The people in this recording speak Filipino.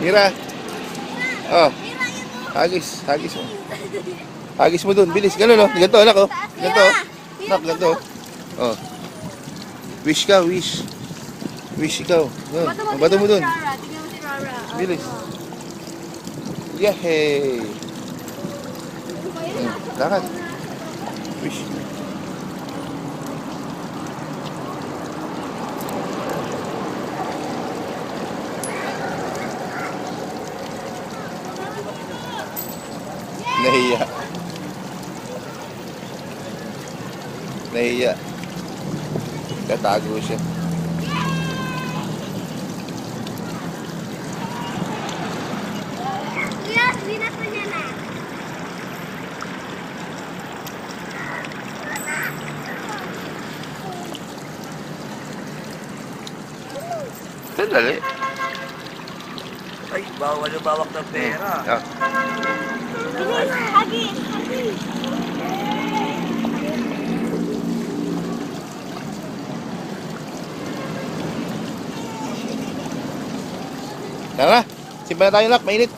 Mira. Oh. Hagis. Hagis mo. Hagis mo dun. Bilis. Ganun, oh. Ganito, anak, oh. Ganito, oh. Anak, ganito, oh. Wish ka, wish. Wish ikaw. Bato mo dun. Tingnan mo si Rara. Bilis. Yahey! Lakad. Wish. Nahiya. Nahiya. Tatago siya. Yes, binato niya na. Sandali. Ay, bawal yung bawak ng pera. Ah. Hagis, hagis. Tara, simpan na tayo, nak. Mainit.